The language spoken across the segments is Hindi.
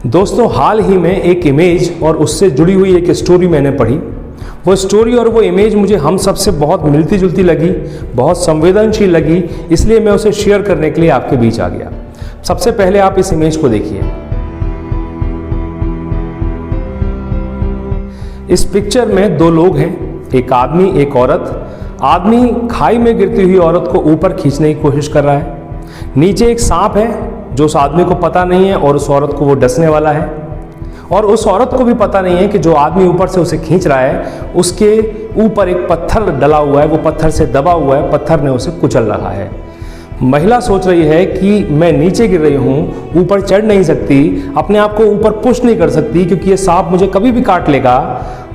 दोस्तों, हाल ही में एक इमेज और उससे जुड़ी हुई एक स्टोरी मैंने पढ़ी। वो स्टोरी और वो इमेज मुझे हम सब से बहुत मिलती जुलती लगी, बहुत संवेदनशील लगी, इसलिए मैं उसे शेयर करने के लिए आपके बीच आ गया। सबसे पहले आप इस इमेज को देखिए। इस पिक्चर में दो लोग हैं, एक आदमी एक औरत। आदमी खाई में गिरती हुई औरत को ऊपर खींचने की कोशिश कर रहा है। नीचे एक सांप है जो उस आदमी को पता नहीं है और उस औरत को वो डसने वाला है, और उस औरत को भी पता नहीं है कि जो आदमी ऊपर से उसे खींच रहा है उसके ऊपर एक पत्थर डला हुआ है, वो पत्थर से दबा हुआ है, पत्थर ने उसे कुचल रहा है। महिला सोच रही है कि मैं नीचे गिर रही हूँ, ऊपर चढ़ नहीं सकती, अपने आप को ऊपर पुश नहीं कर सकती क्योंकि ये सांप मुझे कभी भी काट लेगा।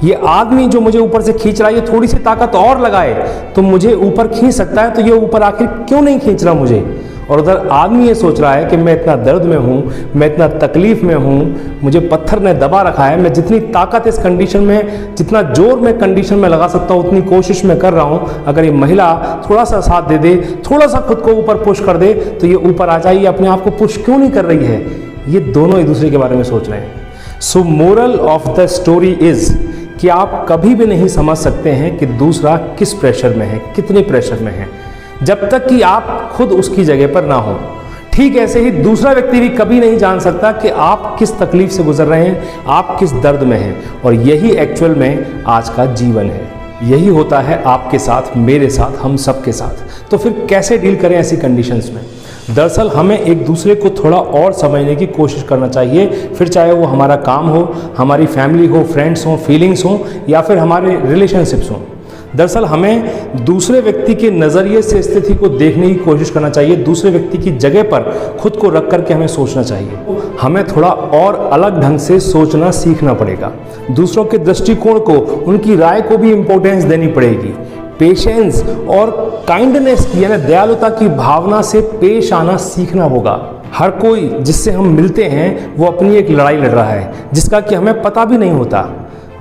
ये आदमी जो मुझे ऊपर से खींच रहा है, ये थोड़ी सी ताकत और लगाए तो मुझे ऊपर खींच सकता है, तो ये ऊपर आखिर क्यों नहीं खींच रहा मुझे। और उधर आदमी ये सोच रहा है कि मैं इतना दर्द में हूँ, मैं इतना तकलीफ में हूँ, मुझे पत्थर ने दबा रखा है, मैं जितनी ताकत इस कंडीशन में, जितना जोर मैं कंडीशन में लगा सकता हूँ उतनी कोशिश मैं कर रहा हूँ। अगर ये महिला थोड़ा सा साथ दे दे, थोड़ा सा खुद को ऊपर पुश कर दे तो ये ऊपर आ जाइए, अपने आप को पुश क्यों नहीं कर रही है। ये दोनों एक दूसरे के बारे में सोच रहे हैं। सो moral of the story is कि आप कभी भी नहीं समझ सकते हैं कि दूसरा किस प्रेशर में है, कितने प्रेशर में है, जब तक कि आप खुद उसकी जगह पर ना हो। ठीक ऐसे ही दूसरा व्यक्ति भी कभी नहीं जान सकता कि आप किस तकलीफ से गुजर रहे हैं, आप किस दर्द में हैं। और यही एक्चुअल में आज का जीवन है, यही होता है आपके साथ, मेरे साथ, हम सब के साथ। तो फिर कैसे डील करें ऐसी कंडीशंस में। दरअसल हमें एक दूसरे को थोड़ा और समझने की कोशिश करना चाहिए, फिर चाहे वो हमारा काम हो, हमारी फैमिली हो, फ्रेंड्स हो, फीलिंग्स हो, या फिर हमारे रिलेशनशिप्स हों। दरअसल हमें दूसरे व्यक्ति के नज़रिए से स्थिति को देखने की कोशिश करना चाहिए, दूसरे व्यक्ति की जगह पर खुद को रख करके हमें सोचना चाहिए। हमें थोड़ा और अलग ढंग से सोचना सीखना पड़ेगा, दूसरों के दृष्टिकोण को, उनकी राय को भी इम्पोर्टेंस देनी पड़ेगी। पेशेंस और काइंडनेस की यानी दयालुता की भावना से पेश आना सीखना होगा। हर कोई जिससे हम मिलते हैं वो अपनी एक लड़ाई लड़ रहा है जिसका कि हमें पता भी नहीं होता।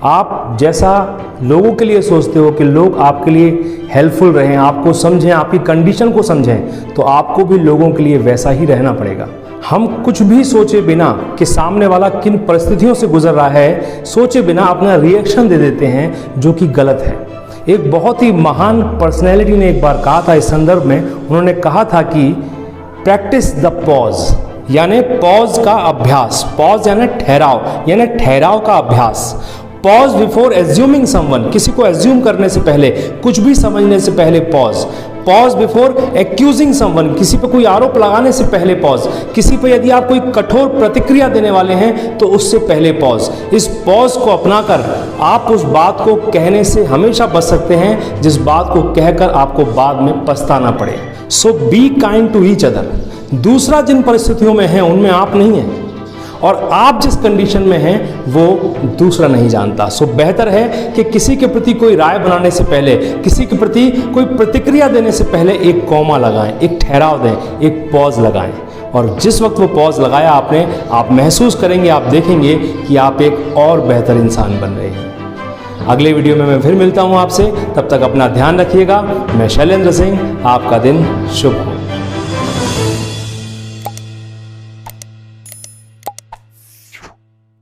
आप जैसा लोगों के लिए सोचते हो कि लोग आपके लिए हेल्पफुल रहें, आपको समझें, आपकी कंडीशन को समझें, तो आपको भी लोगों के लिए वैसा ही रहना पड़ेगा। हम कुछ भी सोचे बिना कि सामने वाला किन परिस्थितियों से गुजर रहा है, सोचे बिना अपना रिएक्शन दे देते हैं जो कि गलत है। एक बहुत ही महान पर्सनैलिटी ने एक बार कहा था इस संदर्भ में, उन्होंने कहा था कि प्रैक्टिस द पॉज, यानी पॉज का अभ्यास। पॉज यानी ठहराव का अभ्यास। पॉज बिफोर एज्यूमिंग समवन, किसी को एज्यूम करने से पहले, कुछ भी समझने से पहले pause. Pause before accusing someone, किसी पर कोई आरोप लगाने से पहले पॉज। किसी पर यदि आप कोई कठोर प्रतिक्रिया देने वाले हैं तो उससे पहले पॉज। इस पॉज को अपनाकर आप उस बात को कहने से हमेशा बच सकते हैं जिस बात को कहकर आपको बाद में पछताना पड़े। So be kind to each other. दूसरा जिन परिस्थितियों में है उनमें आप नहीं हैं, और आप जिस कंडीशन में हैं वो दूसरा नहीं जानता। सो बेहतर है कि किसी के प्रति कोई राय बनाने से पहले, किसी के प्रति कोई प्रतिक्रिया देने से पहले एक कॉमा लगाएं, एक ठहराव दें, एक पॉज लगाएं। और जिस वक्त वो पॉज लगाया आपने, आप महसूस करेंगे, आप देखेंगे कि आप एक और बेहतर इंसान बन रहे हैं। अगले वीडियो में मैं फिर मिलता हूँ आपसे, तब तक अपना ध्यान रखिएगा। मैं शैलेंद्र सिंह, आपका दिन शुभ हो।